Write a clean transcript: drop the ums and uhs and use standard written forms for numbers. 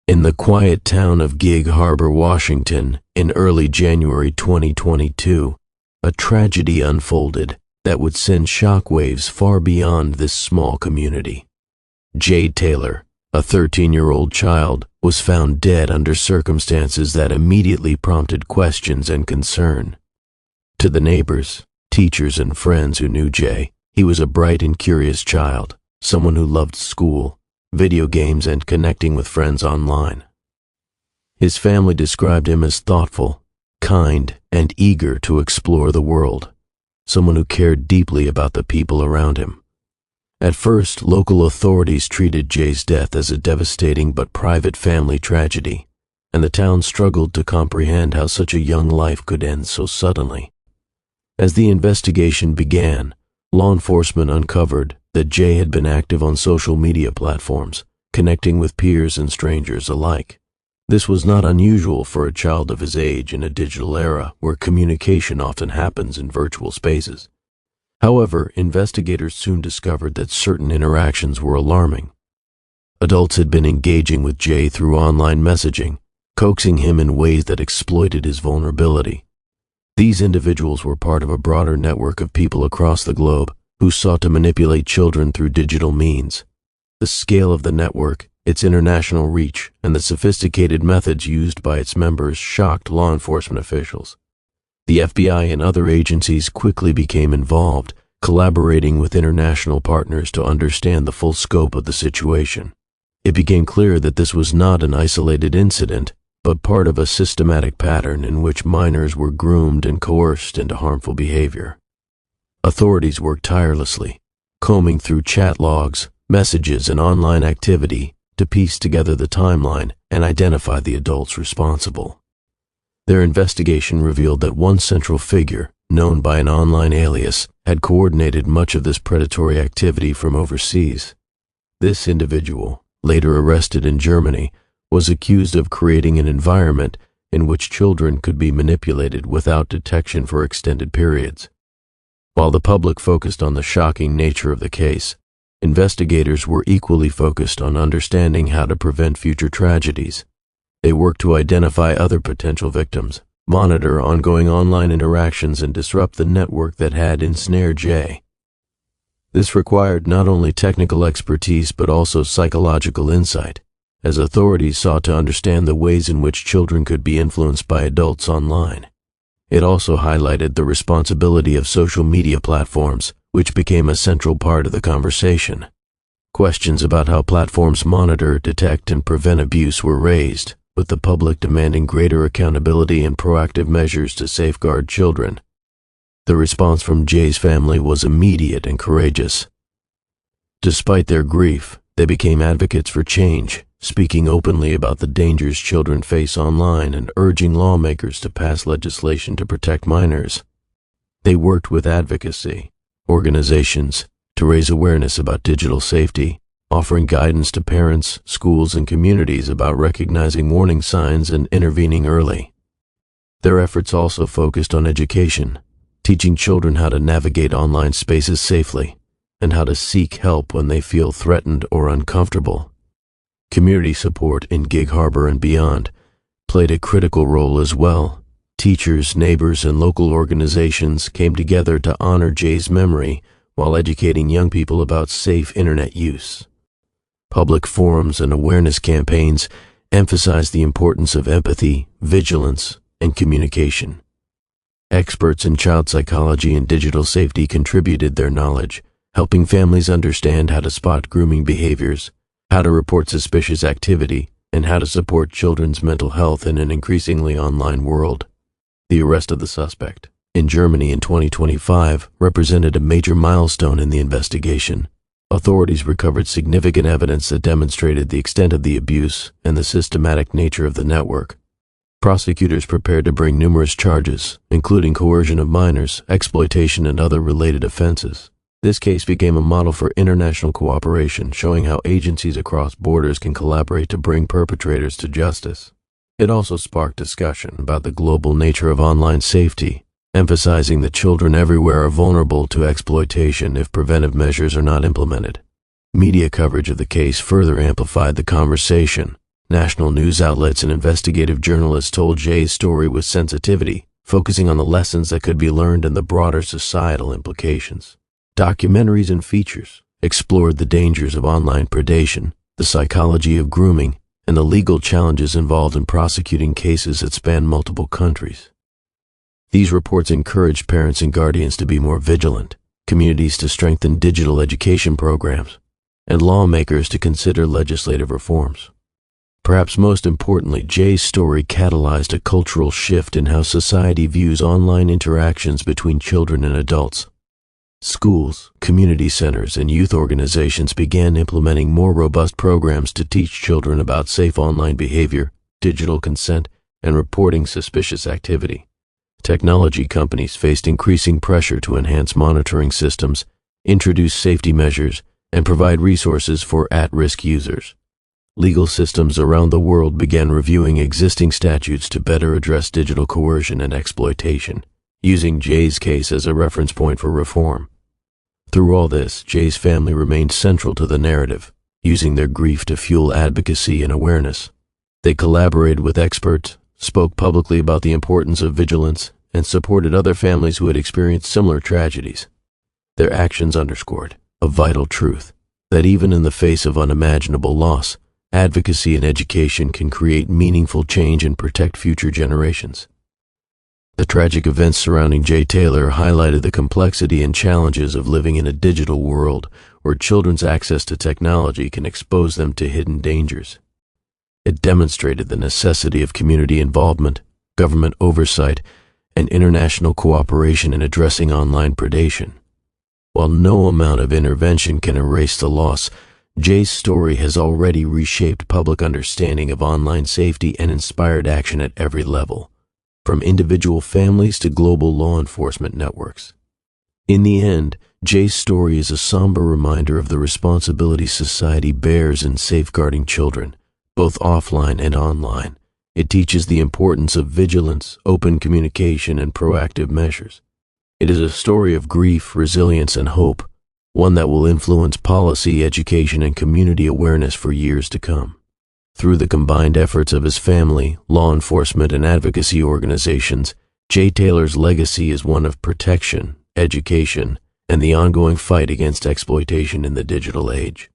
In the quiet town of Gig Harbor, Washington, in early January 2022, a tragedy unfolded that would send shockwaves far beyond this small community. Jade Taylor, a 13-year-old child, was found dead under circumstances that immediately prompted questions and concern. To the neighbors, teachers, and friends who knew Jay, he was a bright and curious child, someone who loved school, video games, and connecting with friends online. His family described him as thoughtful, kind, and eager to explore the world, someone who cared deeply about the people around him. At first, local authorities treated Jay's death as a devastating but private family tragedy, and the town struggled to comprehend how such a young life could end so suddenly. As the investigation began, law enforcement uncovered that Jay had been active on social media platforms, connecting with peers and strangers alike. This was not unusual for a child of his age in a digital era where communication often happens in virtual spaces. However, investigators soon discovered that certain interactions were alarming. Adults had been engaging with Jay through online messaging, coaxing him in ways that exploited his vulnerability. These individuals were part of a broader network of people across the globe who sought to manipulate children through digital means. The scale of the network, its international reach, and the sophisticated methods used by its members shocked law enforcement officials. The FBI and other agencies quickly became involved, collaborating with international partners to understand the full scope of the situation. It became clear that this was not an isolated incident, but part of a systematic pattern in which minors were groomed and coerced into harmful behavior. Authorities worked tirelessly, combing through chat logs, messages, and online activity to piece together the timeline and identify the adults responsible. Their investigation revealed that one central figure, known by an online alias, had coordinated much of this predatory activity from overseas. This individual, later arrested in Germany, was accused of creating an environment in which children could be manipulated without detection for extended periods. While the public focused on the shocking nature of the case, investigators were equally focused on understanding how to prevent future tragedies. They worked to identify other potential victims, monitor ongoing online interactions, and disrupt the network that had ensnared Jay. This required not only technical expertise but also psychological insight, as authorities sought to understand the ways in which children could be influenced by adults online. It also highlighted the responsibility of social media platforms, which became a central part of the conversation. Questions about how platforms monitor, detect, and prevent abuse were raised, with the public demanding greater accountability and proactive measures to safeguard children. The response from Jay's family was immediate and courageous. Despite their grief, they became advocates for change, speaking openly about the dangers children face online and urging lawmakers to pass legislation to protect minors. They worked with advocacy organizations to raise awareness about digital safety, offering guidance to parents, schools, and communities about recognizing warning signs and intervening early. Their efforts also focused on education, teaching children how to navigate online spaces safely and how to seek help when they feel threatened or uncomfortable. Community support in Gig Harbor and beyond played a critical role as well. Teachers, neighbors, and local organizations came together to honor Jay's memory while educating young people about safe internet use. Public forums and awareness campaigns emphasized the importance of empathy, vigilance, and communication. Experts in child psychology and digital safety contributed their knowledge, helping families understand how to spot grooming behaviors, how to report suspicious activity, and how to support children's mental health in an increasingly online world. The arrest of the suspect in Germany in 2025 represented a major milestone in the investigation. Authorities recovered significant evidence that demonstrated the extent of the abuse and the systematic nature of the network. Prosecutors prepared to bring numerous charges, including coercion of minors, exploitation, and other related offenses. This case became a model for international cooperation, showing how agencies across borders can collaborate to bring perpetrators to justice. It also sparked discussion about the global nature of online safety, emphasizing that children everywhere are vulnerable to exploitation if preventive measures are not implemented. Media coverage of the case further amplified the conversation, National news outlets and investigative journalists told Jay's story with sensitivity, focusing on the lessons that could be learned and the broader societal implications. Documentaries and features explored the dangers of online predation, the psychology of grooming, and the legal challenges involved in prosecuting cases that span multiple countries. These reports encouraged parents and guardians to be more vigilant, communities to strengthen digital education programs, and lawmakers to consider legislative reforms. Perhaps most importantly, Jay's story catalyzed a cultural shift in how society views online interactions between children and adults. Schools, community centers, and youth organizations began implementing more robust programs to teach children about safe online behavior, digital consent, and reporting suspicious activity. Technology companies faced increasing pressure to enhance monitoring systems, introduce safety measures, and provide resources for at-risk users. Legal systems around the world began reviewing existing statutes to better address digital coercion and exploitation, using Jay's case as a reference point for reform. Through all this, Jay's family remained central to the narrative, using their grief to fuel advocacy and awareness. They collaborated with experts, spoke publicly about the importance of vigilance, and supported other families who had experienced similar tragedies. Their actions underscored a vital truth, that even in the face of unimaginable loss, advocacy and education can create meaningful change and protect future generations. The tragic events surrounding Jay Taylor highlighted the complexity and challenges of living in a digital world where children's access to technology can expose them to hidden dangers. It demonstrated the necessity of community involvement, government oversight, and international cooperation in addressing online predation. While no amount of intervention can erase the loss, Jay's story has already reshaped public understanding of online safety and inspired action at every level, from individual families to global law enforcement networks. In the end, Jay's story is a somber reminder of the responsibility society bears in safeguarding children, both offline and online. It teaches the importance of vigilance, open communication, and proactive measures. It is a story of grief, resilience, and hope, one that will influence policy, education, and community awareness for years to come. Through the combined efforts of his family, law enforcement, and advocacy organizations, Jay Taylor's legacy is one of protection, education, and the ongoing fight against exploitation in the digital age.